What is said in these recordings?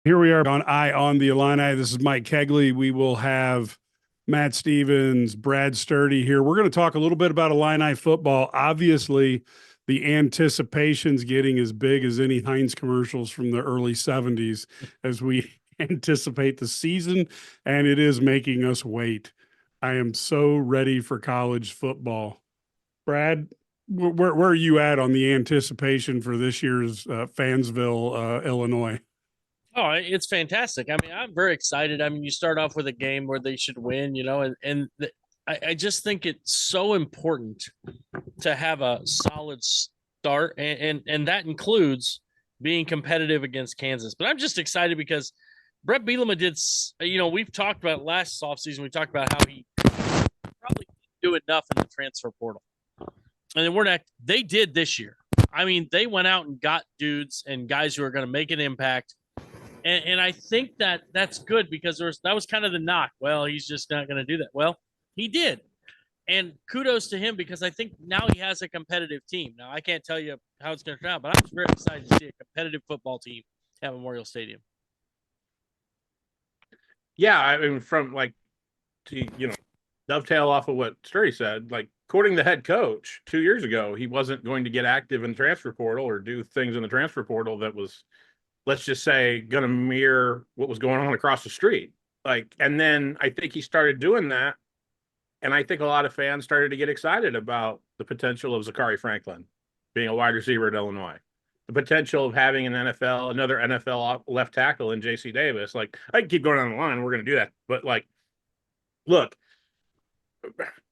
Here we are on Eye on the Illini. This is Mike Cagley. We will have Matt Stevens, Brad Sturdy here. We're going to talk a little bit about Illini football. Obviously, the anticipation's getting as big as any Heinz commercials from the early 70s as we anticipate the season, and it is making us wait. I am so ready for college football. Brad, where are you at on the anticipation for this year's Fansville, Illinois? Oh, it's fantastic. I mean, I'm very excited. I mean, you start off with a game where they should win, I just think it's so important to have a solid start, and that includes being competitive against Kansas. But I'm just excited because Brett Bielema did. We've talked about last offseason. We talked about how he probably didn't do enough in the transfer portal, and then we're not. They did this year. I mean, they went out and got dudes and guys who are going to make an impact. And I think that's good because that was kind of the knock. Well, he's just not going to do that. Well, he did. And kudos to him because I think now he has a competitive team. Now, I can't tell you how it's going to turn out, but I'm very excited to see a competitive football team at Memorial Stadium. Yeah, I mean, from to dovetail off of what Sturry said, according to the head coach 2 years ago, he wasn't going to get active in the transfer portal or do things in the transfer portal that was, let's just say, going to mirror what was going on across the street. And then I think he started doing that. And I think a lot of fans started to get excited about the potential of Zachary Franklin being a wide receiver at Illinois, the potential of having another NFL left tackle in JC Davis. I can keep going on the line. We're going to do that. But look,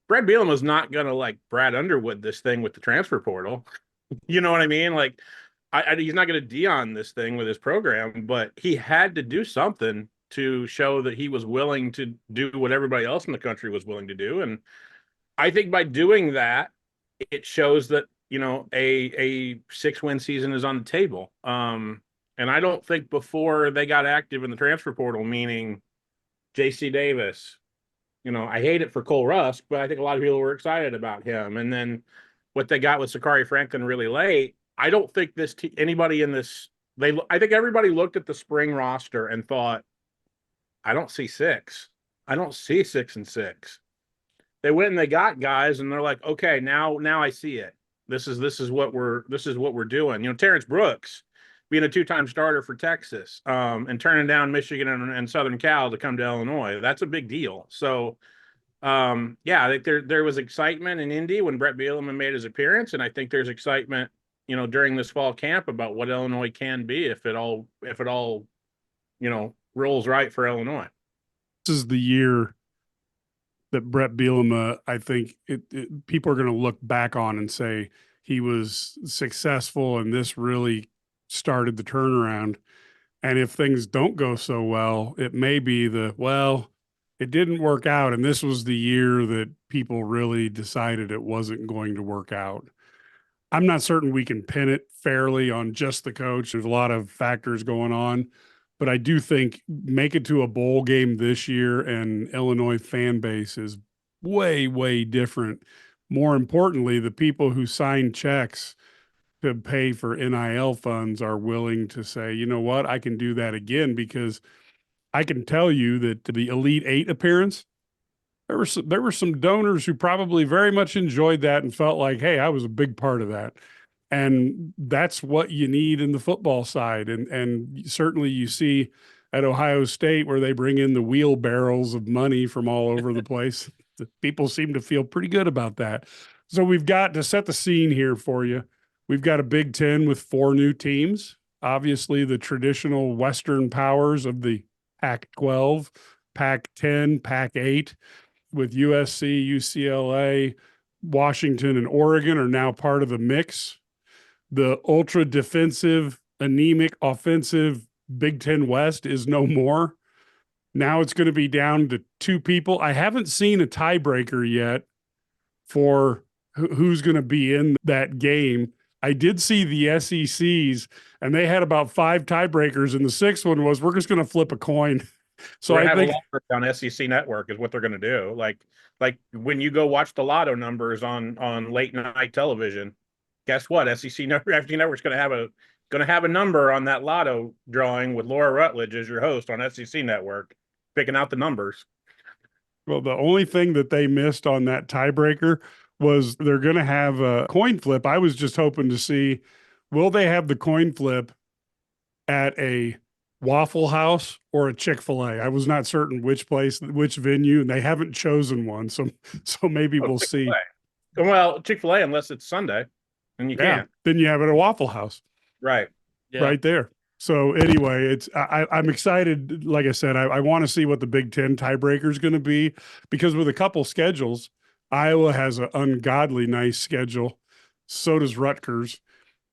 Brad Bielema was not going to Brad Underwood this thing with the transfer portal. You know what I mean? He's not going to Dion this thing with his program, but he had to do something to show that he was willing to do what everybody else in the country was willing to do. And I think by doing that, it shows that, a 6-win season is on the table. And I don't think before they got active in the transfer portal, meaning JC Davis, I hate it for Cole Rusk, but I think a lot of people were excited about him. And then what they got with Zachary Franklin really late, I don't think anybody in this, I think everybody looked at the spring roster and thought, I don't see 6. I don't see 6 and 6. They went and they got guys and they're like, okay, now I see it. This is what we're doing. Terrence Brooks being a 2-time starter for Texas, and turning down Michigan and Southern Cal to come to Illinois. That's a big deal. So I think there was excitement in Indy when Brett Bielema made his appearance, and I think there's excitement during this fall camp about what Illinois can be if it all rolls right for Illinois. This is the year that Brett Bielema, I think people are going to look back on and say he was successful and this really started the turnaround. And if things don't go so well, it may be it didn't work out. And this was the year that people really decided it wasn't going to work out. I'm not certain we can pin it fairly on just the coach. There's a lot of factors going on, but I do think make it to a bowl game this year and Illinois fan base is way, way different. More importantly, the people who sign checks to pay for NIL funds are willing to say, you know what, I can do that again, because I can tell you that the Elite Eight appearance, there were some donors who probably very much enjoyed that and felt like, hey, I was a big part of that. And that's what you need in the football side. And certainly you see at Ohio State where they bring in the wheelbarrows of money from all over the place. People seem to feel pretty good about that. So we've got to set the scene here for you. We've got a Big Ten with 4 new teams. Obviously the traditional Western powers of the Pac-12, Pac-10, Pac-8, with USC, UCLA, Washington, and Oregon are now part of the mix. The ultra defensive, anemic, offensive Big Ten West is no more. Now it's going to be down to 2 people. I haven't seen a tiebreaker yet for who's going to be in that game. I did see the SECs, and they had about 5 tiebreakers, and the 6th one was, we're just going to flip a coin. So I think on SEC Network is what they're going to do. Like when you go watch the lotto numbers on late night television, guess what? SEC Network's going to have going to have a number on that lotto drawing with Laura Rutledge as your host on SEC Network, picking out the numbers. Well, the only thing that they missed on that tiebreaker was they're going to have a coin flip. I was just hoping to see, will they have the coin flip at a Waffle House or a Chick-fil-A? I was not certain which place, which venue, and they haven't chosen one. So maybe we'll see. Well, Chick-fil-A, unless it's Sunday, and you can't. Then you have it at Waffle House. Right. Yeah. Right there. So anyway, I'm excited. Like I said, I want to see what the Big Ten tiebreaker is going to be, because with a couple schedules, Iowa has an ungodly nice schedule. So does Rutgers.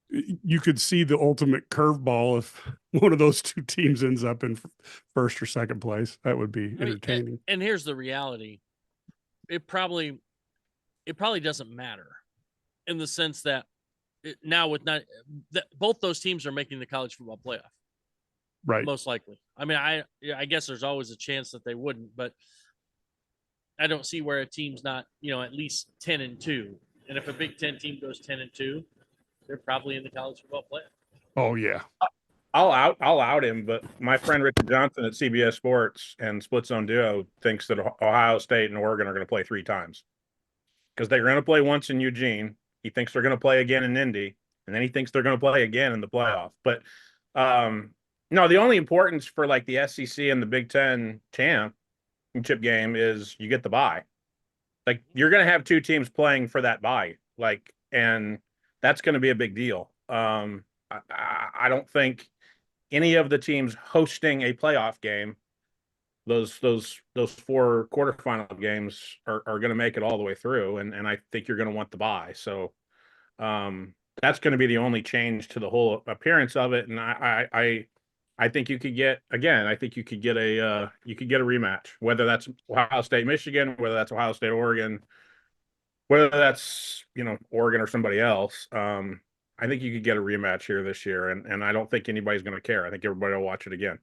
You could see the ultimate curveball if one of those two teams ends up in first or second place. That would be entertaining. And here's the reality. It probably doesn't matter, in the sense that now with both those teams are making the college football playoff. Right. Most likely. I mean, I guess there's always a chance that they wouldn't, but I don't see where a team's not, at least 10-2. And if a Big Ten team goes 10-2, they're probably in the college football playoff. Oh yeah. I'll out him, but my friend Richard Johnson at CBS Sports and Split Zone Duo thinks that Ohio State and Oregon are going to play 3 times, because they're going to play once in Eugene. He thinks they're going to play again in Indy, and then he thinks they're going to play again in the playoff. But no, the only importance for like the SEC and the Big Ten championship game is you get the bye. Like, you're going to have 2 teams playing for that bye, and that's going to be a big deal. I don't think any of the teams hosting a playoff game, those 4 quarterfinal games, are going to make it all the way through, and I think you're going to want the bye. So that's going to be the only change to the whole appearance of it. And I think you could get a rematch, whether that's Ohio State Michigan, whether that's Ohio State Oregon, whether that's Oregon or somebody else. I think you could get a rematch here this year, and I don't think anybody's going to care. I think everybody will watch it again.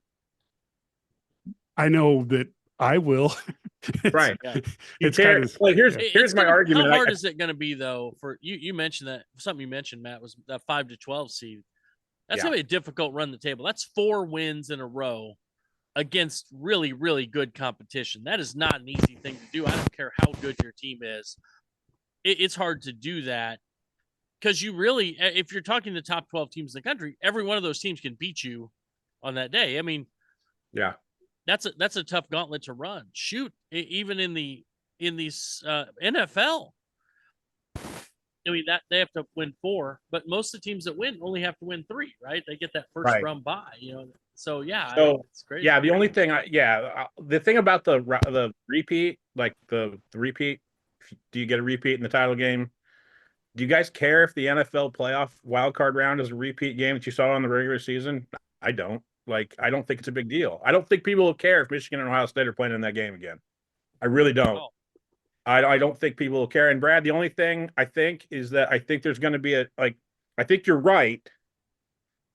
I know that I will. Right. Yeah. It's kind of, here's my argument. How hard is it going to be, though, for you mentioned that something you mentioned, Matt, was that 5-12 seed. That's going to be a difficult run the table. That's 4 wins in a row against really, really good competition. That is not an easy thing to do. I don't care how good your team is. It's hard to do that, because you really, if you're talking the top 12 teams in the country, every one of those teams can beat you on that day. I mean, yeah, that's a tough gauntlet to run. Shoot, even in these NFL, I mean, that they have to win 4, but most of the teams that win only have to win 3, right? They get that first round bye, So yeah, it's great. Yeah, the only thing, the thing about the repeat, like the repeat, do you get a repeat in the title game? Do you guys care if the NFL playoff wildcard round is a repeat game that you saw on the regular season? I don't. I don't think it's a big deal. I don't think people will care if Michigan and Ohio State are playing in that game again. I really don't. Oh. I don't think people will care. And Brad, the only thing I think is that I think there's going to be I think you're right,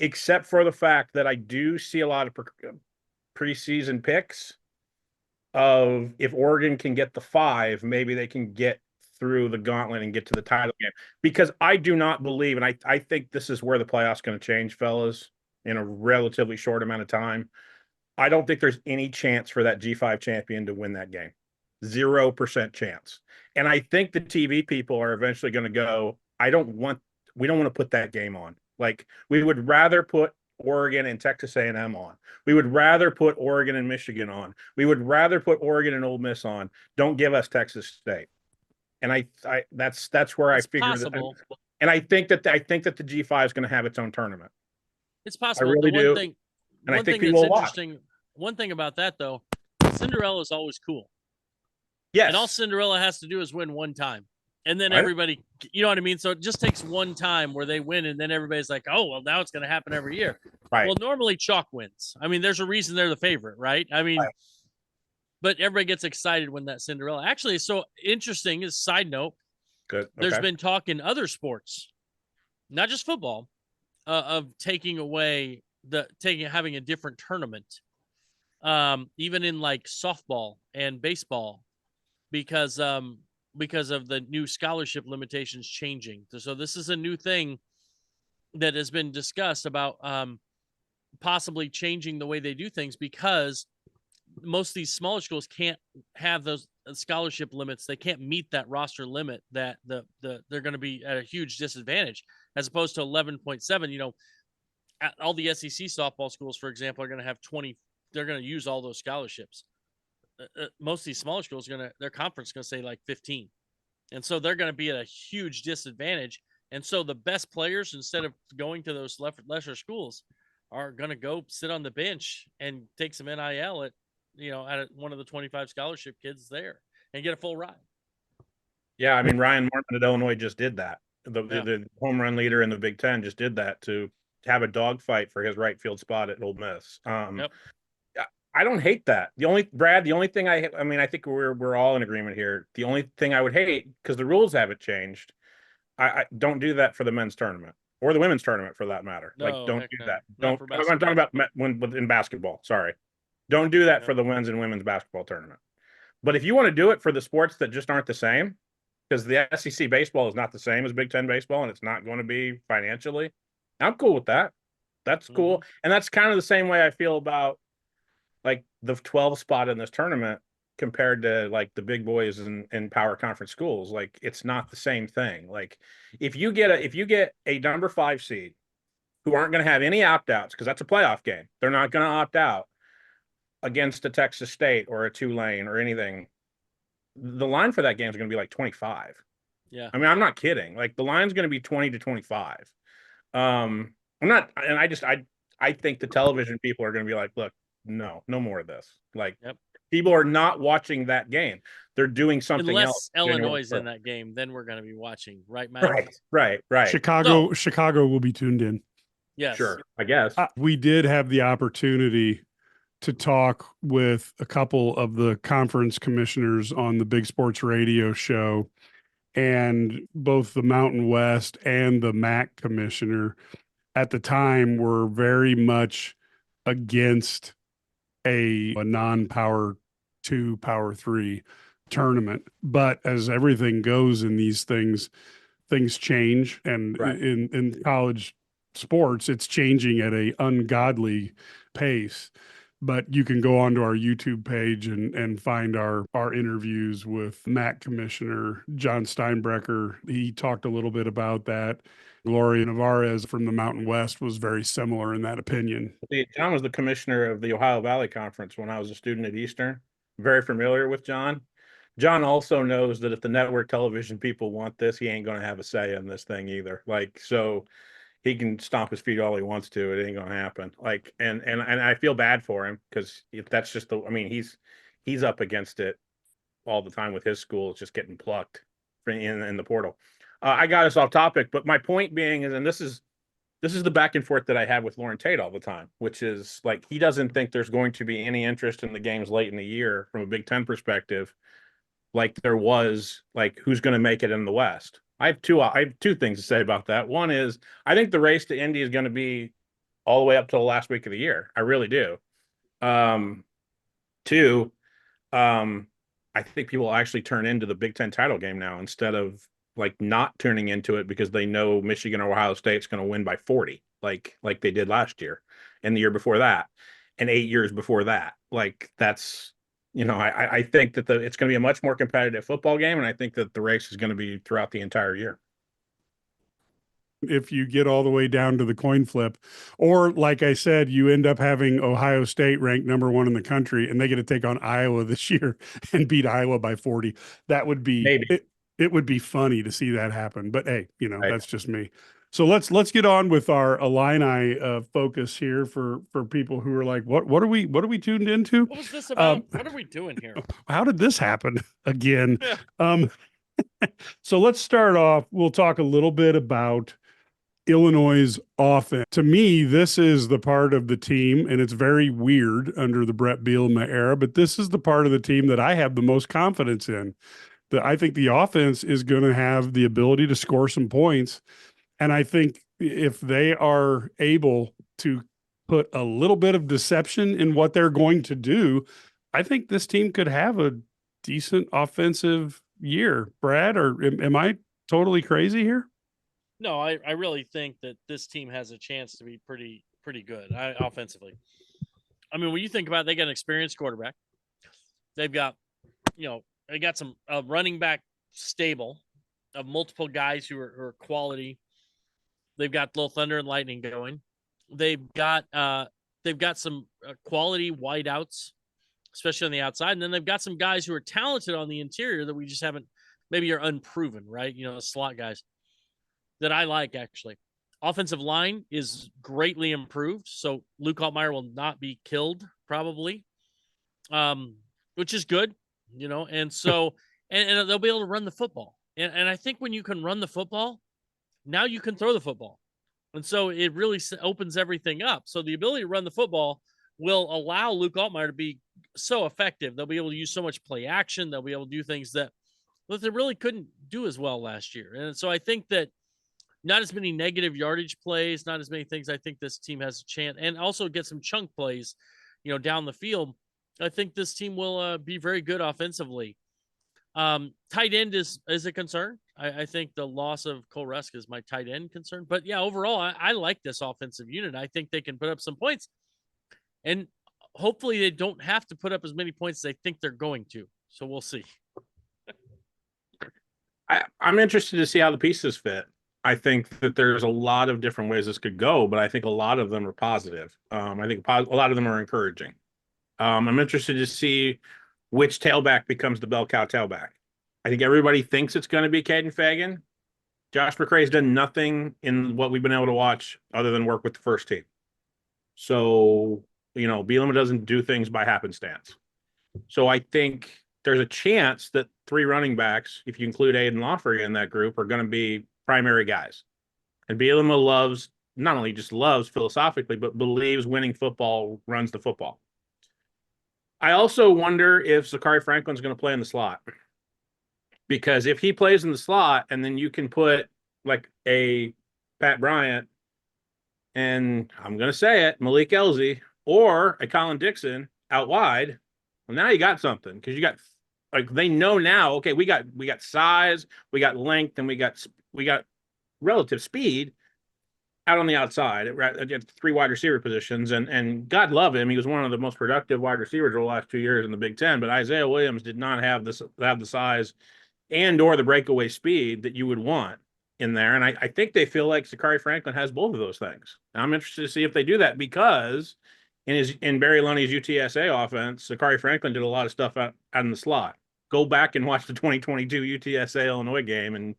except for the fact that I do see a lot of preseason picks of, if Oregon can get the 5, maybe they can get through the gauntlet and get to the title game. Because I do not believe, and I think this is where the playoffs going to change, fellas, in a relatively short amount of time. I don't think there's any chance for that G5 champion to win that game. 0% chance. And I think the TV people are eventually going to go, we don't want to put that game on. We would rather put Oregon and Texas A&M on. We would rather put Oregon and Michigan on. We would rather put Oregon and Ole Miss on. Don't give us Texas State. And that's where I figure that. And I think that the G5 is going to have its own tournament. It's possible. I really do. And I think people will watch. One thing about that, though, Cinderella is always cool. Yes. And all Cinderella has to do is win one time. And then everybody, you know what I mean? So it just takes one time where they win, and then everybody's like, oh, well, now it's going to happen every year. Right. Well, normally chalk wins. I mean, there's a reason they're the favorite, right? I mean, but everybody gets excited when that Cinderella. Actually, so interesting is, side note, good. There's been talk in other sports, not just football, of taking away having a different tournament, even in like softball and baseball, because of the new scholarship limitations changing. So this is a new thing that has been discussed about possibly changing the way they do things, because most of these smaller schools can't have those scholarship limits. They can't meet that roster limit, that they're going to be at a huge disadvantage, as opposed to 11.7. You know, all the SEC softball schools, for example, are going to have 20. They're going to use all those scholarships. Most of these smaller schools their conference is going to say like 15. And so they're going to be at a huge disadvantage. And so the best players, instead of going to those lesser schools, are going to go sit on the bench and take some NIL at one of the 25 scholarship kids there and get a full ride. Yeah, I mean, Ryan Mormon at Illinois just did that. The home run leader in the Big Ten just did that to have a dogfight for his right field spot at Ole Miss. Yep. I don't hate that. The only thing I think we're all in agreement here. The only thing I would hate, because the rules haven't changed, I don't do that for the men's tournament or the women's tournament for that matter. No, don't do that. Not Don't. I'm talking about in basketball. Sorry, don't do that for the men's and women's basketball tournament. But if you want to do it for the sports that just aren't the same, because the SEC baseball is not the same as Big Ten baseball, and it's not going to be financially, I'm cool with that. That's cool, and that's kind of the same way I feel about like the 12 spot in this tournament compared to like the big boys in power conference schools. Like, it's not the same thing. Like, if you get a number 5 seed who aren't going to have any opt-outs, because that's a playoff game, they're not going to opt out against a Texas State or a Tulane or anything, the line for that game is going to be like 25. Yeah. I mean, I'm not kidding. Like, the line's going to be 20 to 25. I'm not, and I think the television people are going to be like, look, no more of this. Like, people are not watching that game. They're doing something else. Unless Illinois is in that game, then we're going to be watching, right, Matt? Right. Chicago will be tuned in. Yes. Sure, I guess. We did have the opportunity to talk with a couple of the conference commissioners on the Big Sports Radio show, and both the Mountain West and the MAC commissioner at the time were very much against a non-power 2, power 3 tournament. But as everything goes in these things change. And in college sports, it's changing at a ungodly pace. But you can go onto our YouTube page and find our interviews with MAC Commissioner John Steinbrecher. He talked a little bit about that. Gloria Navarez from the Mountain West was very similar in that opinion. John was the commissioner of the Ohio Valley Conference when I was a student at Eastern. Very familiar with John. John also knows that if the network television people want this, he ain't going to have a say in this thing either. Like, so he can stomp his feet all he wants to. It ain't going to happen. Like, and I feel bad for him, because that's just he's up against it all the time with his school. It's just getting plucked in the portal. I got us off topic, but my point being is, and this is the back and forth that I have with Lauren Tate all the time, which is like, he doesn't think there's going to be any interest in the games late in the year from a Big Ten perspective, like there was, like, who's going to make it in the West. I have two things to say about that. One is, I think the race to Indy is going to be all the way up to the last week of the year. I really do. Two, I think people will actually turn into the Big Ten title game now, instead of like not turning into it because they know Michigan or Ohio State's going to win by 40, like they did last year and the year before that and 8 years before that. Like, that's, I think that it's going to be a much more competitive football game, and I think that the race is going to be throughout the entire year. If you get all the way down to the coin flip, or like I said, you end up having Ohio State ranked number 1 in the country and they get to take on Iowa this year and beat Iowa by 40. That would be, it would be funny to see that happen, but hey, that's just me. So let's get on with our Illini focus here for people who are like, what are we tuned into? What was this about? What are we doing here? How did this happen again? So let's start off. We'll talk a little bit about Illinois' offense. To me, this is the part of the team, and it's very weird under the Brett Bielema era, but this is the part of the team that I have the most confidence in. That I think the offense is going to have the ability to score some points. And I think if they are able to put a little bit of deception in what they're going to do, I think this team could have a decent offensive year. Brad, or am I totally crazy here? No, I really think that this team has a chance to be pretty good offensively. I mean, when you think about it, they got an experienced quarterback. They've got, they got some running back stable of multiple guys who are quality. They've got little thunder and lightning going. They've got some quality wideouts, especially on the outside, and then they've got some guys who are talented on the interior that we just haven't, maybe are unproven, right? Slot guys that I like actually. Offensive line is greatly improved, so Luke Altmaier will not be killed probably, which is good, And so, and they'll be able to run the football, and I think when you can run the football, now you can throw the football, and so it really opens everything up. So the ability to run the football will allow Luke Altmaier to be so effective. They'll be able to use so much play action. They'll be able to do things that they really couldn't do as well last year, and so I think that. Not as many negative yardage plays, not as many things. I think this team has a chance, and also get some chunk plays, down the field. I think this team will be very good offensively. Tight end is a concern. I think the loss of Cole Rusk is my tight end concern. But yeah, overall, I like this offensive unit. I think they can put up some points, and hopefully they don't have to put up as many points as they think they're going to. So we'll see. I'm interested to see how the pieces fit. I think that there's a lot of different ways this could go, but I think a lot of them are positive. I think a lot of them are encouraging. I'm interested to see which tailback becomes the bell cow tailback. I think everybody thinks it's going to be Caden Fagan. Josh McCray's done nothing in what we've been able to watch other than work with the first team. So, Bielema doesn't do things by happenstance. So I think there's a chance that 3 running backs, if you include Aiden Lawfrey in that group, are going to be primary guys. And Bielema not only just loves philosophically, but believes winning football runs the football. I also wonder if Zachary Franklin's going to play in the slot. Because if he plays in the slot, and then you can put like a Pat Bryant, and I'm going to say it, Malik Elzy, or a Colin Dixon out wide, well, now you got something. Because you got, they know now, okay, we got size, we got length, and we got relative speed out on the outside at 3 wide receiver positions. And God love him. He was one of the most productive wide receivers over the last 2 years in the Big Ten, but Isaiah Williams did not have the size and or the breakaway speed that you would want in there. And I think they feel like Zachary Franklin has both of those things. And I'm interested to see if they do that, because in Barry Lunny's UTSA offense, Zachary Franklin did a lot of stuff out in the slot. Go back and watch the 2022 UTSA Illinois game and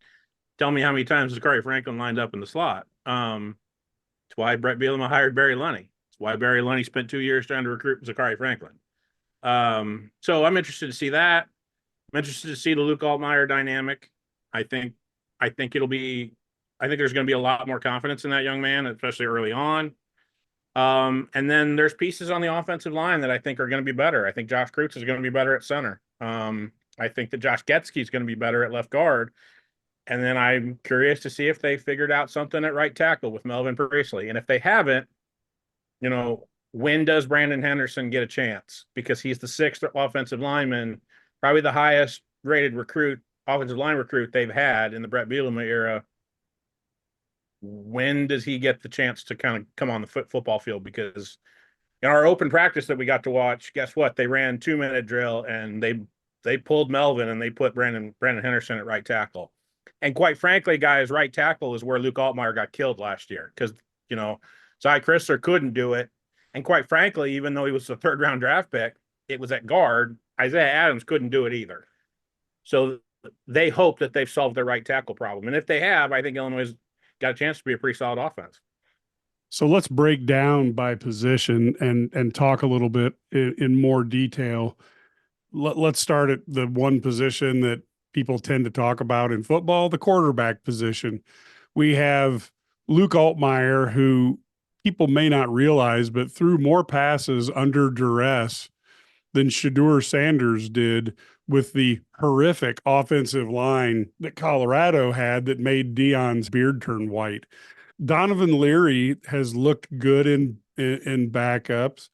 tell me how many times Zachary Franklin lined up in the slot. It's why Brett Bielema hired Barry Lunny. It's why Barry Lunny spent 2 years trying to recruit Zachary Franklin. So I'm interested to see that. I'm interested to see the Luke Altmaier dynamic. I think there's going to be a lot more confidence in that young man, especially early on. And then there's pieces on the offensive line that I think are going to be better. I think Josh Kreutz is going to be better at center. I think that Josh Getsky is going to be better at left guard. And then I'm curious to see if they figured out something at right tackle with Melvin Priestley. And if they haven't, when does Brandon Henderson get a chance? Because he's the 6th offensive lineman, probably the highest rated offensive line recruit they've had in the Brett Bielema era. When does he get the chance to kind of come on the football field? Because in our open practice that we got to watch, guess what? They ran 2-minute drill, and they pulled Melvin and they put Brandon Henderson at right tackle. And quite frankly, guys, right tackle is where Luke Altmaier got killed last year, because, Zy Chrysler couldn't do it. And quite frankly, even though he was a 3rd-round draft pick, it was at guard. Isaiah Adams couldn't do it either. So they hope that they've solved their right tackle problem. And if they have, I think Illinois got a chance to be a pretty solid offense. So let's break down by position and talk a little bit in more detail. Let's start at the one position that people tend to talk about in football, the quarterback position. We have Luke Altmaier, who people may not realize, but threw more passes under duress than Shedeur Sanders did with the horrific offensive line that Colorado had that made Deion's beard turn white. Donovan Leary has looked good in backups.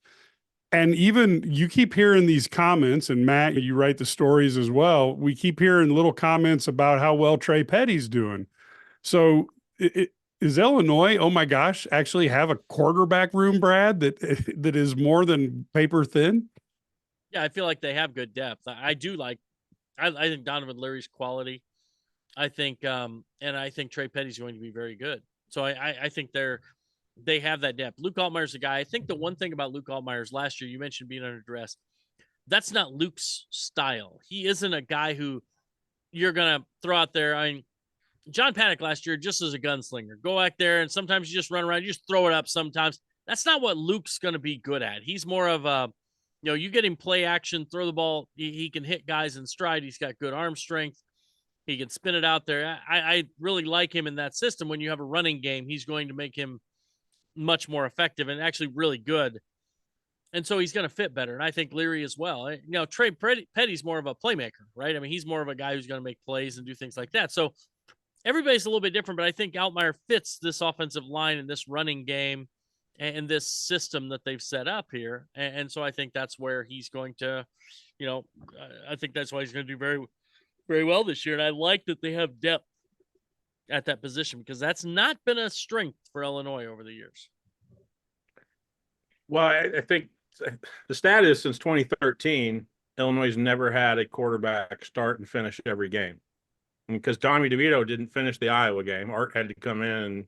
And even you keep hearing these comments, and Matt, you write the stories as well. We keep hearing little comments about how well Trey Petty's doing. So is Illinois, oh my gosh, actually have a quarterback room, Brad, that is more than paper thin? Yeah, I feel like they have good depth. I do like. I think Donovan Leary's quality. I think, and I think Trey Petty's going to be very good. So I think they have that depth. Luke Altmaier's the guy. I think the one thing about Luke Altmaier's last year, you mentioned being under duress. That's not Luke's style. He isn't a guy who you're gonna throw out there. I mean, John Paddock last year, just as a gunslinger, go back there and sometimes you just run around, you just throw it up sometimes. That's not what Luke's going to be good at. He's more of a, you get him play action, throw the ball. He can hit guys in stride. He's got good arm strength. He can spin it out there. I really like him in that system. When you have a running game, he's going to make him much more effective and actually really good. And so he's going to fit better. And I think Leary as well. Trey Petty's more of a playmaker, right? I mean, he's more of a guy who's going to make plays and do things like that. So everybody's a little bit different, but I think Altmaier fits this offensive line and this running game and this system that they've set up here. And so I think that's where he's going to, I think that's why he's going to do very, very well this year. And I like that they have depth at that position because that's not been a strength for Illinois over the years. Well, I think the stat is since 2013, Illinois has never had a quarterback start and finish every game. Because Tommy DeVito didn't finish the Iowa game. Art had to come in and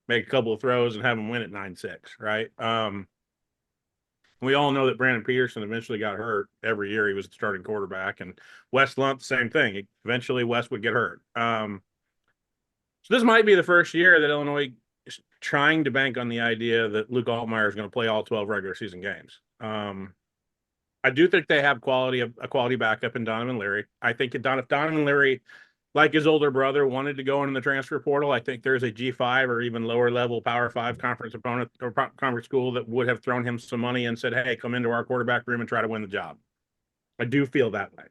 make a couple of throws and have him win at 9-6, right? We all know that Brandon Peterson eventually got hurt every year. He was the starting quarterback. And Wes Lunt, same thing. Eventually, Wes would get hurt. So this might be the first year that Illinois is trying to bank on the idea that Luke Altmaier is going to play all 12 regular season games. I do think they have a quality backup in Donovan Leary. I think if Donovan Leary, like his older brother, wanted to go into the transfer portal, I think there's a G5 or even lower level Power 5 conference opponent or conference school that would have thrown him some money and said, hey, come into our quarterback room and try to win the job. I do feel that way.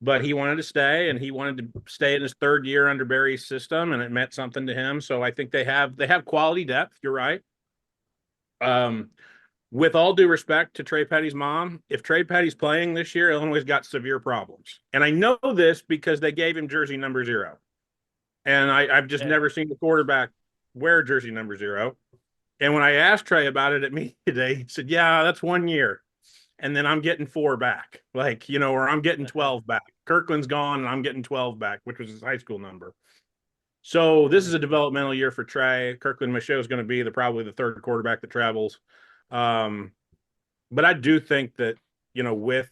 But he wanted to stay, and he wanted to stay in his third year under Barry's system, and it meant something to him. So I think they have quality depth. You're right. With all due respect to Trey Petty's mom, if Trey Petty's playing this year, Illinois got severe problems. And I know this because they gave him jersey number 0. And I've just never seen the quarterback wear jersey number 0. And when I asked Trey about it at me today, he said, yeah, that's 1 year. And then I'm getting 4 back, or I'm getting 12 back. Kirkland's gone and I'm getting 12 back, which was his high school number. So this is a developmental year for Trey. Kirkland Michaud is going to be probably the third quarterback that travels. But I do think that, with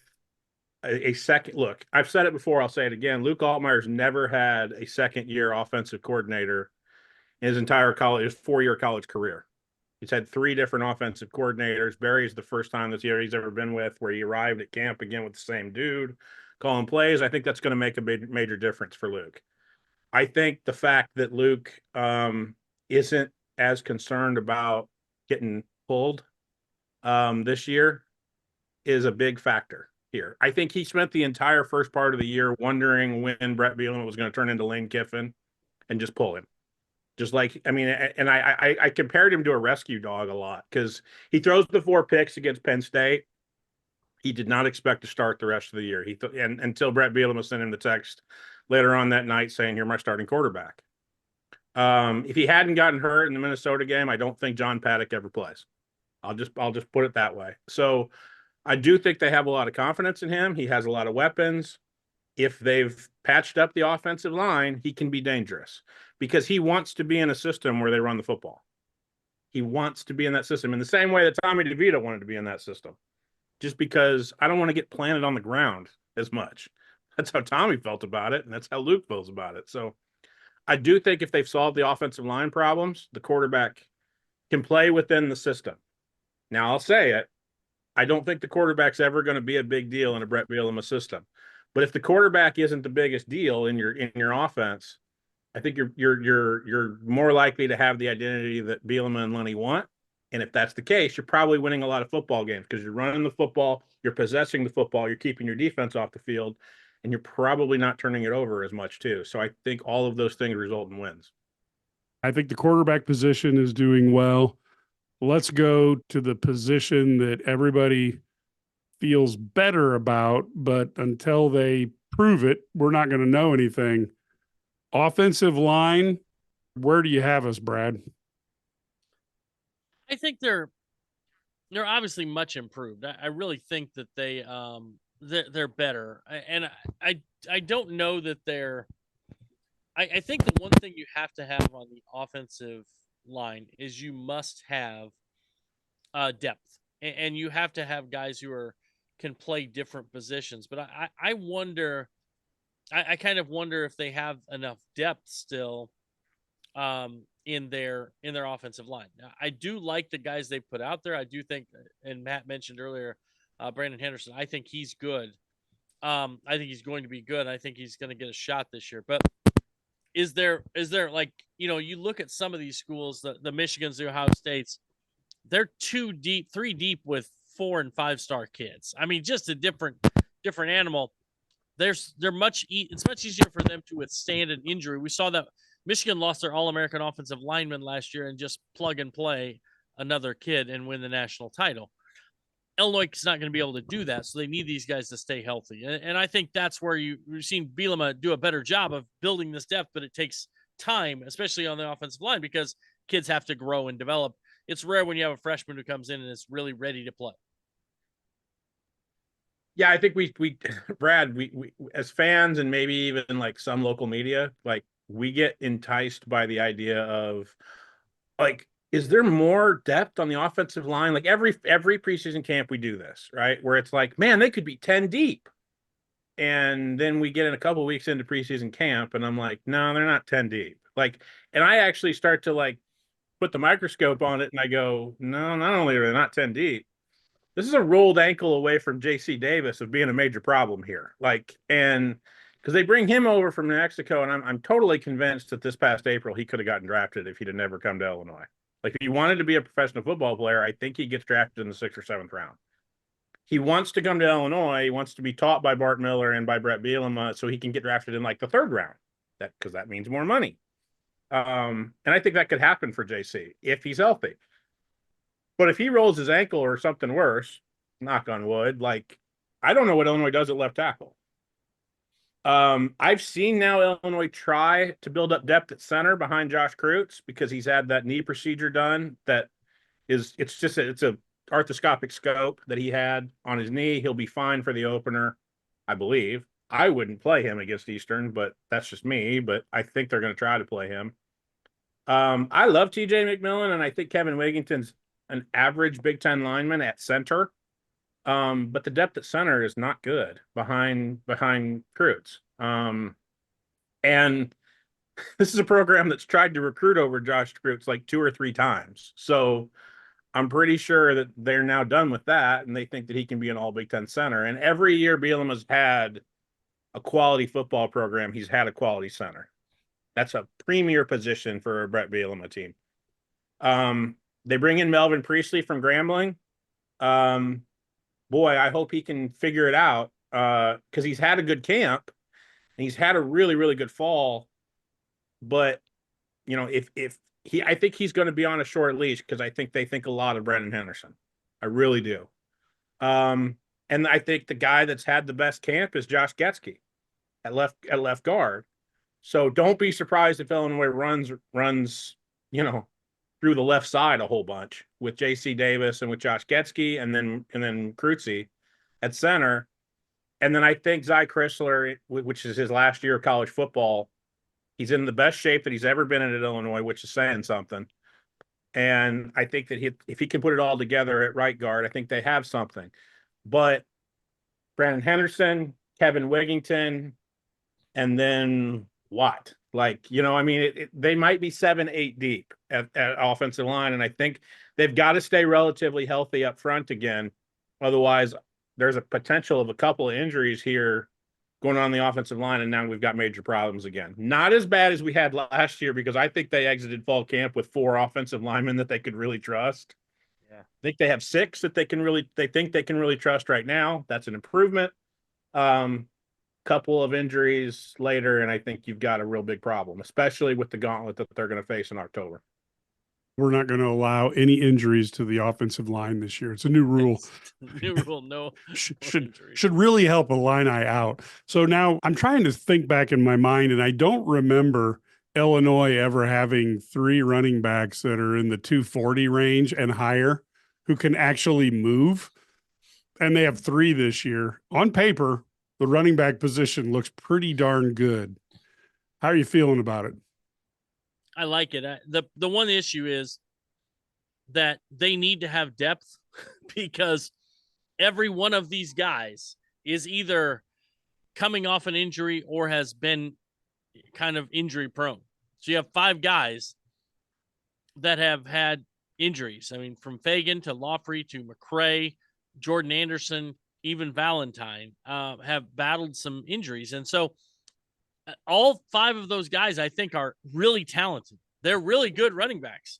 a second look, I've said it before, I'll say it again. Luke Altmaier's never had a second year offensive coordinator in his entire 4-year college career. He's had 3 different offensive coordinators. Barry's the first time this year he's ever been with where he arrived at camp again with the same dude calling plays. I think that's going to make a major difference for Luke. I think the fact that Luke isn't as concerned about getting pulled this year is a big factor here. I think he spent the entire first part of the year wondering when Brett Bielema was going to turn into Lane Kiffin and just pull him. Just like, and I compared him to a rescue dog a lot because he throws the 4 picks against Penn State. He did not expect to start the rest of the year. Until Brett Bielema sent him the text later on that night saying, "You're my starting quarterback." If he hadn't gotten hurt in the Minnesota game, I don't think John Paddock ever plays. I'll just put it that way. So I do think they have a lot of confidence in him. He has a lot of weapons. If they've patched up the offensive line, he can be dangerous because he wants to be in a system where they run the football. He wants to be in that system in the same way that Tommy DeVito wanted to be in that system. Just because I don't want to get planted on the ground as much. That's how Tommy felt about it, and that's how Luke feels about it. So I do think if they've solved the offensive line problems, the quarterback can play within the system. Now, I'll say it. I don't think the quarterback's ever going to be a big deal in a Brett Bielema system. But if the quarterback isn't the biggest deal in your offense, I think you're more likely to have the identity that Bielema and Lenny want. And if that's the case, you're probably winning a lot of football games because you're running the football, you're possessing the football, you're keeping your defense off the field, and you're probably not turning it over as much too. So I think all of those things result in wins. I think the quarterback position is doing well. Let's go to the position that everybody feels better about, but until they prove it, we're not going to know anything. Offensive line, where do you have us, Brad? I think they're obviously much improved. I really think that they're better. I don't know that they're. I think the one thing you have to have on the offensive line is you must have depth, and you have to have guys who can play different positions. But I wonder. I kind of wonder if they have enough depth still in their offensive line. Now, I do like the guys they put out there. I do think, and Matt mentioned earlier, Brandon Henderson. I think he's good. I think he's going to be good. I think he's going to get a shot this year. But is there like, you look at some of these schools, the Michigans, the Ohio States, they're 2 deep, 3 deep with 4 and 5-star kids. I mean, just a different animal. It's much easier for them to withstand an injury. We saw that Michigan lost their All-American offensive lineman last year and just plug and play another kid and win the national title. Illinois is not going to be able to do that, so they need these guys to stay healthy. And I think that's where you've seen Bielema do a better job of building this depth, but it takes time, especially on the offensive line, because kids have to grow and develop. It's rare when you have a freshman who comes in and is really ready to play. Yeah, I think we Brad, we as fans and maybe even like some local media, like we get enticed by the idea of like, is there more depth on the offensive line? Like every preseason camp we do this, right? Where it's like, man, they could be 10 deep. And then we get in a couple of weeks into preseason camp and I'm like, no, they're not 10 deep. Like, and I actually start to like put the microscope on it and I go, no, not only are they not 10 deep, this is a rolled ankle away from JC Davis of being a major problem here. Like, and because they bring him over from New Mexico, and I'm totally convinced that this past April he could have gotten drafted if he'd have never come to Illinois. Like, if he wanted to be a professional football player, I think he gets drafted in the 6th or 7th round. He wants to come to Illinois. He wants to be taught by Bart Miller and by Brett Bielema so he can get drafted in like the 3rd round. Because that means more money. And I think that could happen for JC if he's healthy. But if he rolls his ankle or something worse, knock on wood, like I don't know what Illinois does at left tackle. I've seen now Illinois try to build up depth at center behind Josh Kreutz because he's had that knee procedure done. It's a arthroscopic scope that he had on his knee. He'll be fine for the opener, I believe. I wouldn't play him against Eastern, but that's just me. But I think they're going to try to play him. I love TJ McMillan, and I think Kevin Wigington's an average Big Ten lineman at center. But the depth at center is not good behind Kreutz. And this is a program that's tried to recruit over Josh Kreutz like 2 or 3 times. So I'm pretty sure that they're now done with that, and they think that he can be an all Big Ten center. And every year Bielema's had a quality football program, he's had a quality center. That's a premier position for a Brett Bielema team. They bring in Melvin Priestley from Grambling. Boy, I hope he can figure it out because he's had a good camp and he's had a really, really good fall. But, I think he's going to be on a short leash because I think they think a lot of Brandon Henderson. I really do. And I think the guy that's had the best camp is Josh Getsky at left guard. So don't be surprised if Illinois runs, through the left side a whole bunch with JC Davis and with Josh Getsky and then Kreutz at center. And then I think Zy Chrysler, which is his last year of college football, he's in the best shape that he's ever been in at Illinois, which is saying something. And I think that if he can put it all together at right guard, I think they have something. But Brandon Henderson, Kevin Wigington, and then what? They might be 7-8 deep at offensive line, and I think they've got to stay relatively healthy up front again. Otherwise, there's a potential of a couple of injuries here going on the offensive line, and now we've got major problems again. Not as bad as we had last year because I think they exited fall camp with 4 offensive linemen that they could really trust. Yeah, I think they have 6 that they think they can really trust right now. That's an improvement. Couple of injuries later, and I think you've got a real big problem, especially with the gauntlet that they're going to face in October. We're not going to allow any injuries to the offensive line this year. It's a new rule. New rule, no should really help Illini out. So now I'm trying to think back in my mind, and I don't remember Illinois ever having 3 running backs that are in the 240 range and higher who can actually move. And they have 3 this year. On paper, the running back position looks pretty darn good. How are you feeling about it? I like it. The one issue is that they need to have depth because every one of these guys is either coming off an injury or has been kind of injury prone. So you have 5 guys that have had injuries. I mean, from Fagan to Lawfrey to McCray, Jordan Anderson, even Valentine have battled some injuries. And so all 5 of those guys, I think, are really talented. They're really good running backs,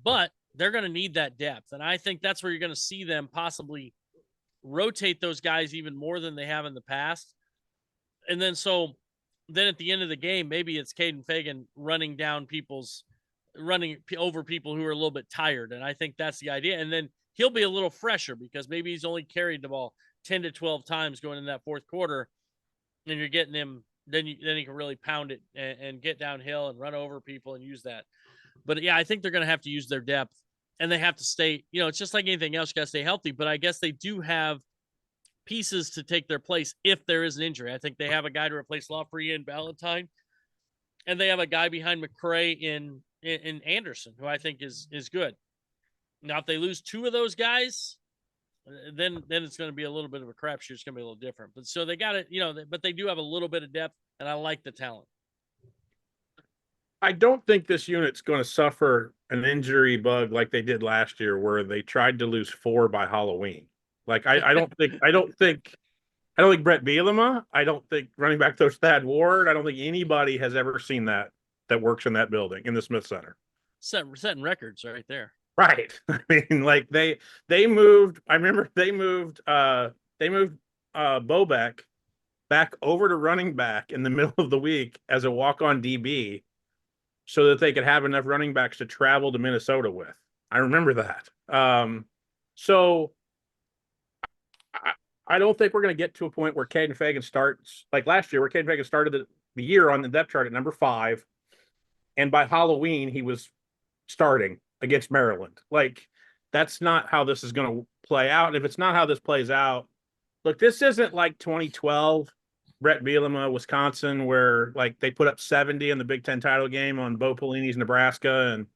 but they're going to need that depth. And I think that's where you're going to see them possibly rotate those guys even more than they have in the past. And then at the end of the game, maybe it's Caden Fagan running over people who are a little bit tired. And I think that's the idea. And then he'll be a little fresher because maybe he's only carried the ball 10 to 12 times going in that fourth quarter. And you're getting him, then he can really pound it and get downhill and run over people and use that. But yeah, I think they're going to have to use their depth, and they have to stay, it's just like anything else, you got to stay healthy. But I guess they do have pieces to take their place if there is an injury. I think they have a guy to replace Lawfrey and Valentine, and they have a guy behind McCray in Anderson, who I think is good. Now, if they lose 2 of those guys, then it's going to be a little bit of a crapshoot. It's going to be a little different. But so they got it, but they do have a little bit of depth, and I like the talent. I don't think this unit's going to suffer an injury bug like they did last year, where they tried to lose 4 by Halloween. Like I don't think Brett Bielema. I don't think running back coach Thad Ward. I don't think anybody has ever seen that works in that building in the Smith Center. Setting records right there. Right. I mean, like they moved. I remember they moved Bobeck back over to running back in the middle of the week as a walk-on DB, so that they could have enough running backs to travel to Minnesota with. I remember that. So I don't think we're going to get to a point where Caden Fagan starts like last year, where Caden Fagan started the year on the depth chart at number 5, and by Halloween he was starting against Maryland. Like, that's not how this is going to play out. And if it's not how this plays out, look, this isn't like 2012 Brett Bielema, Wisconsin, where like they put up 70 in the Big Ten title game on Bo Pelini's Nebraska, and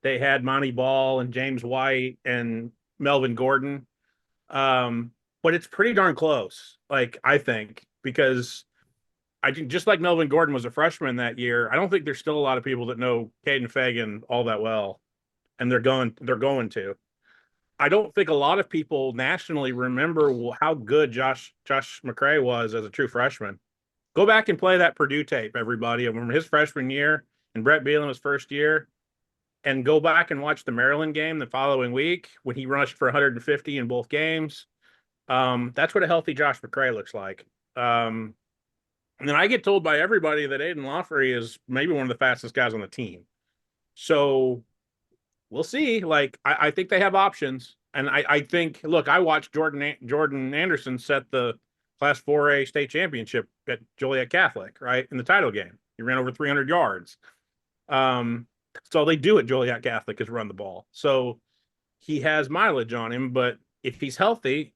they had Monty Ball and James White and Melvin Gordon. But it's pretty darn close, like, I think, because I think just like Melvin Gordon was a freshman that year, I don't think there's still a lot of people that know Caden Fagan all that well, and they're going to. I don't think a lot of people nationally remember how good Josh McCray was as a true freshman. Go back and play that Purdue tape, everybody, from his freshman year and Brett Bielema's first year, and go back and watch the Maryland game the following week when he rushed for 150 in both games. That's what a healthy Josh McCray looks like. And then I get told by everybody that Aiden Lawfrey is maybe one of the fastest guys on the team. So we'll see. Like, I think they have options. And I think, look, I watched Jordan Anderson set the Class 4A state championship at Joliet Catholic, right, in the title game. He ran over 300 yards. That's all they do at Joliet Catholic is run the ball. So he has mileage on him. But if he's healthy,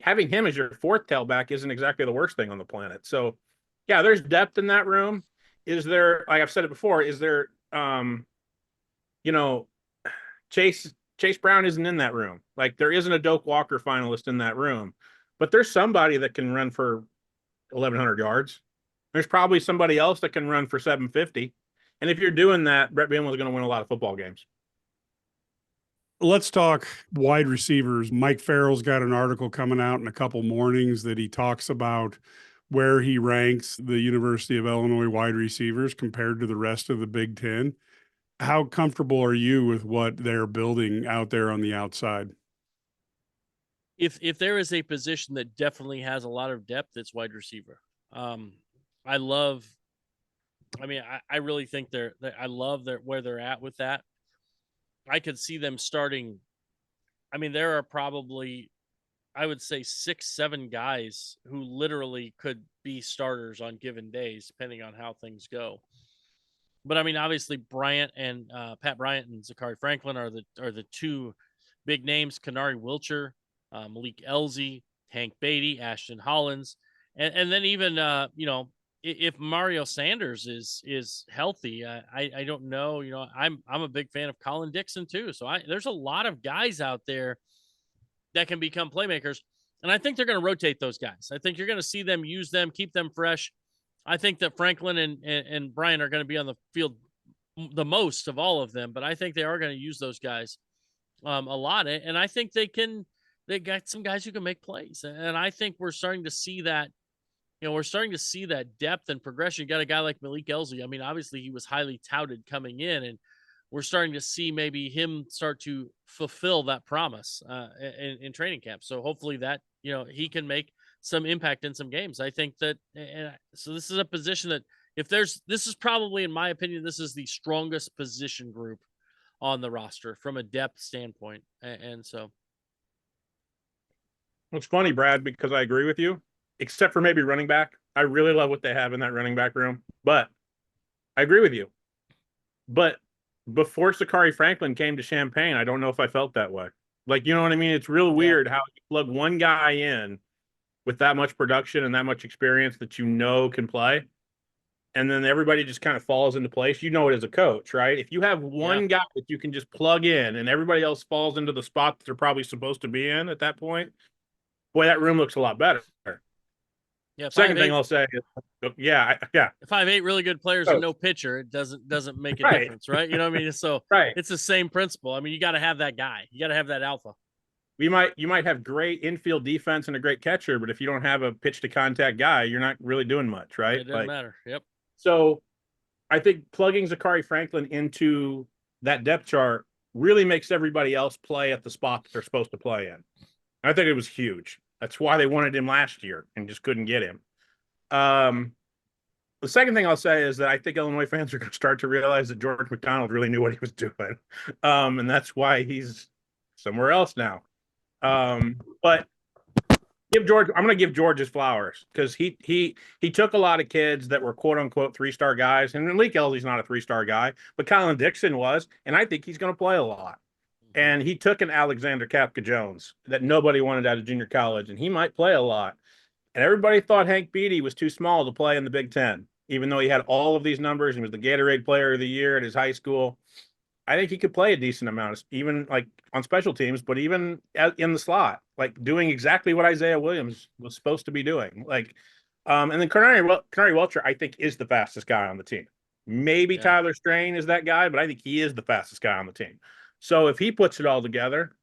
having him as your 4th tailback isn't exactly the worst thing on the planet. So, yeah, there's depth in that room. Is there, like I've said it before, is there, Chase Brown isn't in that room. Like, there isn't a Doak Walker finalist in that room, but there's somebody that can run for 1,100 yards. There's probably somebody else that can run for 750. And if you're doing that, Brett Bielema is going to win a lot of football games. Let's talk wide receivers. Mike Farrell's got an article coming out in a couple mornings that he talks about where he ranks the University of Illinois wide receivers compared to the rest of the Big Ten. How comfortable are you with what they're building out there on the outside? If there is a position that definitely has a lot of depth, it's wide receiver. I really think I love where they're at with that. I could see them starting. I mean, there are probably, I would say 6, 7 guys who literally could be starters on given days, depending on how things go. But I mean, obviously Bryant and Pat Bryant and Zachary Franklin are the two big names. Kanari Wilcher, Malik Elzy, Hank Beatty, Ashton Hollins, and then even if Mario Sanders is healthy, I don't know. I'm a big fan of Colin Dixon too. So there's a lot of guys out there that can become playmakers, and I think they're going to rotate those guys. I think you're going to see them use them, keep them fresh. I think that Franklin and Brian are going to be on the field the most of all of them, but I think they are going to use those guys a lot. And I think they got some guys who can make plays. And I think we're starting to see that, we're starting to see that depth and progression. You got a guy like Malik Elzy. I mean, obviously he was highly touted coming in, and we're starting to see maybe him start to fulfill that promise in training camp. So hopefully that, he can make some impact in some games. I think that, and so this is a position that this is probably, in my opinion, this is the strongest position group on the roster from a depth standpoint. And so. It's funny, Brad, because I agree with you, except for maybe running back. I really love what they have in that running back room, but I agree with you. But before Zachary Franklin came to Champaign, I don't know if I felt that way. Like, you know what I mean? It's real weird how you plug one guy in with that much production and that much experience that can play, and then everybody just kind of falls into place. You know it as a coach, right? If you have one guy that you can just plug in and everybody else falls into the spot that they're probably supposed to be in at that point, boy, that room looks a lot better. Yeah. Second thing I'll say is, 5'8" really good players and no pitcher, it doesn't make a difference, right? You know what I mean? So it's the same principle. I mean, you got to have that guy. You got to have that alpha. You might have great infield defense and a great catcher, but if you don't have a pitch to contact guy, you're not really doing much, right? It doesn't matter. Yep. So I think plugging Zachary Franklin into that depth chart really makes everybody else play at the spot that they're supposed to play in. I think it was huge. That's why they wanted him last year and just couldn't get him. The second thing I'll say is that I think Illinois fans are going to start to realize that George McDonald really knew what he was doing. And that's why he's somewhere else now. But I'm going to give George his flowers, because he took a lot of kids that were quote unquote 3-star guys, and Malik Elzy's not a 3-star guy, but Colin Dixon was, and I think he's going to play a lot. And he took an Alexander Kapka Jones that nobody wanted out of junior college, and he might play a lot. And everybody thought Hank Beatty was too small to play in the Big Ten, even though he had all of these numbers and was the Gatorade Player of the Year at his high school. I think he could play a decent amount, even like on special teams, but even in the slot, like doing exactly what Isaiah Williams was supposed to be doing. And then Kanari Welcher, I think, is the fastest guy on the team. Maybe Tyler Strain is that guy, but I think he is the fastest guy on the team. So if he puts it all together,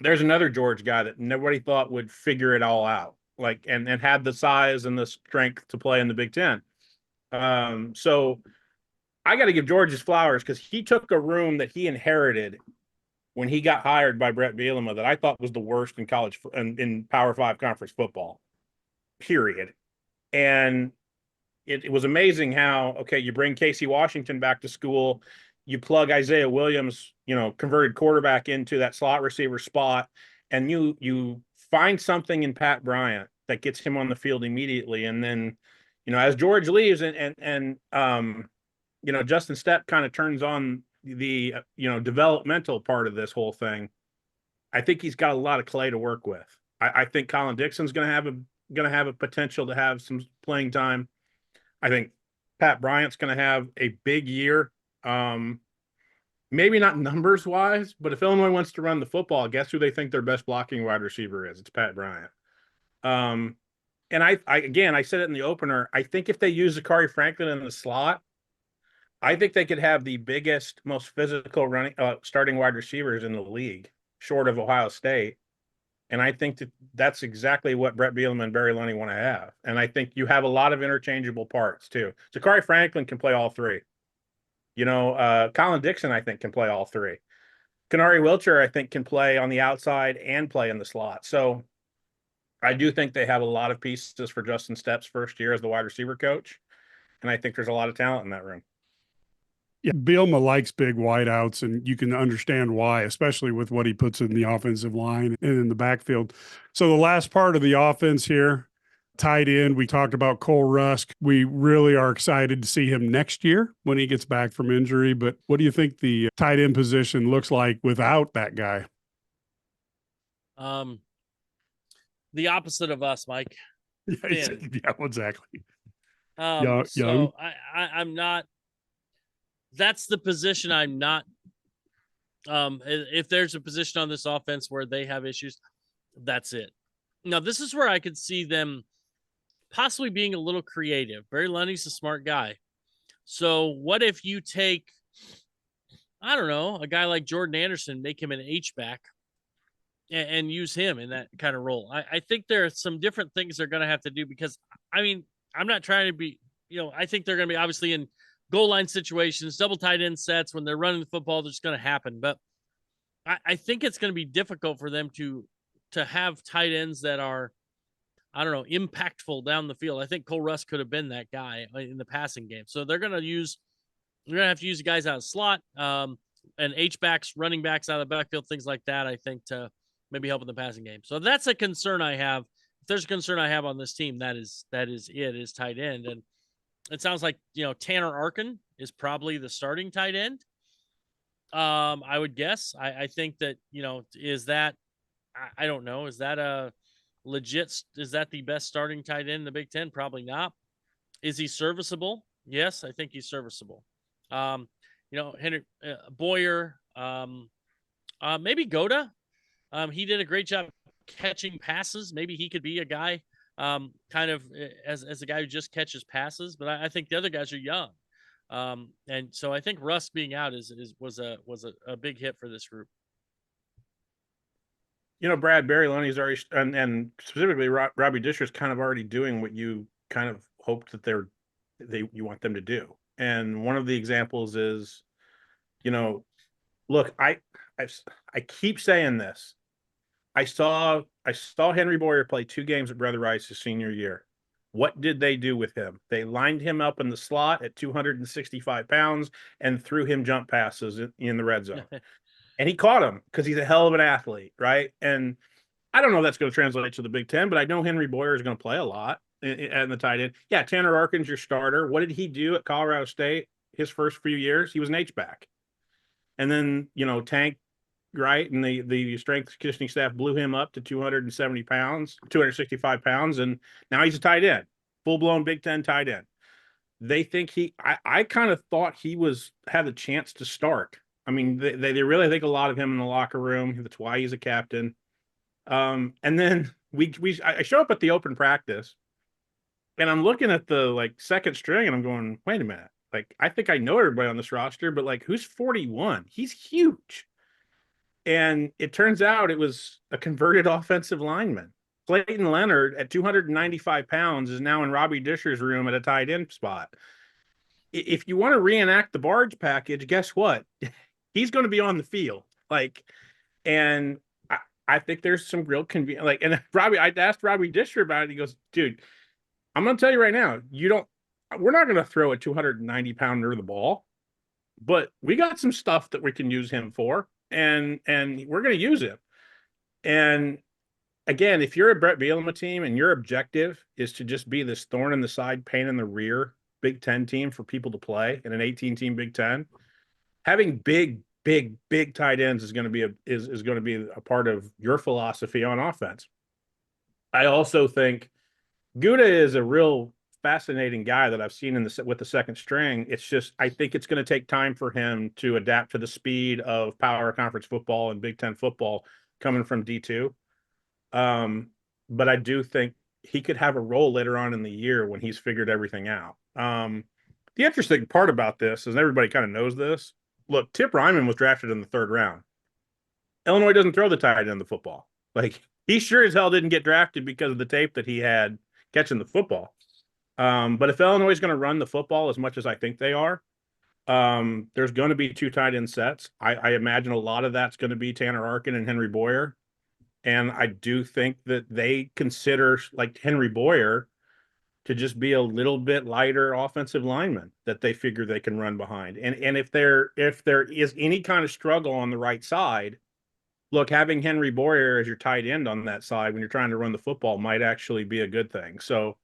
there's another George guy that nobody thought would figure it all out, and had the size and the strength to play in the Big Ten. So I got to give George his flowers, because he took a room that he inherited when he got hired by Brett Bielema that I thought was the worst in college in Power 5 conference football, period. And it was amazing how, you bring Casey Washington back to school, you plug Isaiah Williams, converted quarterback, into that slot receiver spot, and you find something in Pat Bryant that gets him on the field immediately. And then, as George leaves and Justin Stepp kind of turns on the, developmental part of this whole thing, I think he's got a lot of clay to work with. I think Colin Dixon's going to have a potential to have some playing time. I think Pat Bryant's going to have a big year. Maybe not numbers wise, but if Illinois wants to run the football, guess who they think their best blocking wide receiver is? It's Pat Bryant. And I said it in the opener, I think if they use Zachary Franklin in the slot, I think they could have the biggest, most physical starting wide receivers in the league, short of Ohio State. And I think that's exactly what Brett Bielema and Barry Lunny want to have. And I think you have a lot of interchangeable parts too. Zachary Franklin can play all three. Colin Dixon, I think, can play all three. Kanari Wilcher, I think, can play on the outside and play in the slot. So I do think they have a lot of pieces for Justin Stepp's first year as the wide receiver coach. And I think there's a lot of talent in that room. Yeah, Bielma likes big wideouts, and you can understand why, especially with what he puts in the offensive line and in the backfield. So the last part of the offense here, tight end, we talked about Cole Rusk. We really are excited to see him next year when he gets back from injury. But what do you think the tight end position looks like without that guy? The opposite of us, Mike. Thin. Yeah, exactly. Young. So I'm not. That's the position I'm not. If there's a position on this offense where they have issues, that's it. Now, this is where I could see them possibly being a little creative. Barry Lundy's a smart guy. So what if you take, I don't know, a guy like Jordan Anderson, make him an H-back and use him in that kind of role? I think there are some different things they're going to have to do because, I mean, I'm not trying to be, I think they're going to be obviously in goal line situations, double tight end sets. When they're running the football, that's going to happen. But I think it's going to be difficult for them to have tight ends that are, I don't know, impactful down the field. I think Cole Rusk could have been that guy in the passing game. So they're going to have to use the guys out of slot, and H-backs, running backs out of the backfield, things like that, I think, to maybe help in the passing game. So that's a concern I have. If there's a concern I have on this team, that is tight end. And it sounds like, Tanner Arkin is probably the starting tight end. I would guess. I think that, is that, I don't know, is that the best starting tight end in the Big Ten? Probably not. Is he serviceable? Yes, I think he's serviceable. Henry Boyer, maybe Goda. He did a great job catching passes. Maybe he could be a guy, kind of as a guy who just catches passes. But I think the other guys are young, and so I think Russ being out was a big hit for this group. Brad, Barry Lundy's already, and specifically Robbie Disher's kind of already doing what you kind of hoped that you want them to do. And one of the examples is, look, I keep saying this. I saw Henry Boyer play 2 games at Brother Rice his senior year. What did they do with him? They lined him up in the slot at 265 pounds and threw him jump passes in the red zone. And he caught him because he's a hell of an athlete, right? And I don't know if that's going to translate to the Big Ten, but I know Henry Boyer is going to play a lot in the tight end. Yeah, Tanner Arkin's your starter. What did he do at Colorado State his first few years? He was an H-back. And then, Tank, right, and the strength conditioning staff blew him up to 265 pounds, and now he's a tight end, full-blown Big Ten tight end. They think I kind of thought he had the chance to start. I mean, they really think a lot of him in the locker room. That's why he's a captain. And then I show up at the open practice, and I'm looking at the second string, and I'm going, wait a minute. I think I know everybody on this roster, but who's 41? He's huge. And it turns out it was a converted offensive lineman. Clayton Leonard at 295 pounds is now in Robbie Disher's room at a tight end spot. If you want to reenact the Barge package, guess what? He's going to be on the field. And I think there's some real convenience. And I asked Robbie Disher about it. He goes, dude, I'm going to tell you right now, we're not going to throw a 290-pounder the ball, but we got some stuff that we can use him for, and we're going to use him. And again, if you're a Brett Bielema team and your objective is to just be this thorn in the side, pain in the rear Big Ten team for people to play in an 18-team Big Ten, having big tight ends is going to be a part of your philosophy on offense. I also think Gouda is a real fascinating guy that I've seen with the second string. It's just, I think it's going to take time for him to adapt to the speed of power conference football and Big Ten football coming from D2. But I do think he could have a role later on in the year when he's figured everything out. The interesting part about this is, everybody kind of knows this. Look, Tip Ryman was drafted in the 3rd round. Illinois doesn't throw the tight end the football. He sure as hell didn't get drafted because of the tape that he had catching the football. But if Illinois is going to run the football as much as I think they are, there's going to be 2 tight end sets. I imagine a lot of that's going to be Tanner Arkin and Henry Boyer. And I do think that they consider Henry Boyer to just be a little bit lighter offensive lineman that they figure they can run behind. And if there is any kind of struggle on the right side, look, having Henry Boyer as your tight end on that side when you're trying to run the football might actually be a good thing. So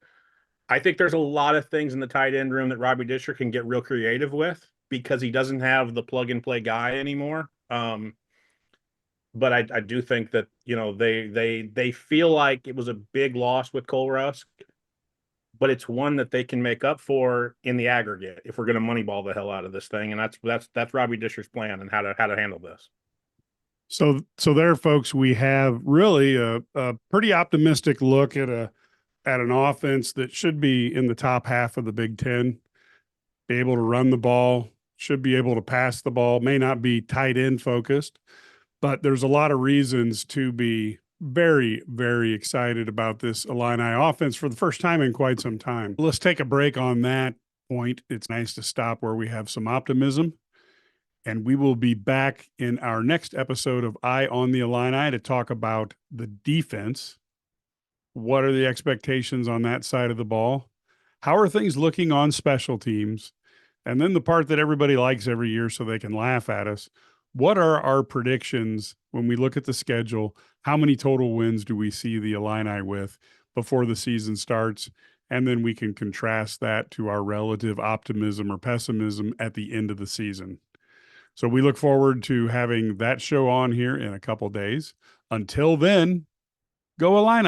I think there's a lot of things in the tight end room that Robbie Disher can get real creative with because he doesn't have the plug and play guy anymore. But I do think that, you know, they feel like it was a big loss with Cole Rusk, but it's one that they can make up for in the aggregate if we're going to moneyball the hell out of this thing. And that's Robbie Disher's plan and how to handle this. So there, folks, we have really a pretty optimistic look at an offense that should be in the top half of the Big Ten, be able to run the ball, should be able to pass the ball, may not be tight end focused, but there's a lot of reasons to be very, very excited about this Illini offense for the first time in quite some time. Let's take a break on that point. It's nice to stop where we have some optimism. And we will be back in our next episode of Eye on the Illini to talk about the defense. What are the expectations on that side of the ball? How are things looking on special teams? And then the part that everybody likes every year so they can laugh at us. What are our predictions when we look at the schedule? How many total wins do we see the Illini with before the season starts? And then we can contrast that to our relative optimism or pessimism at the end of the season. So we look forward to having that show on here in a couple days. Until then, go Illini.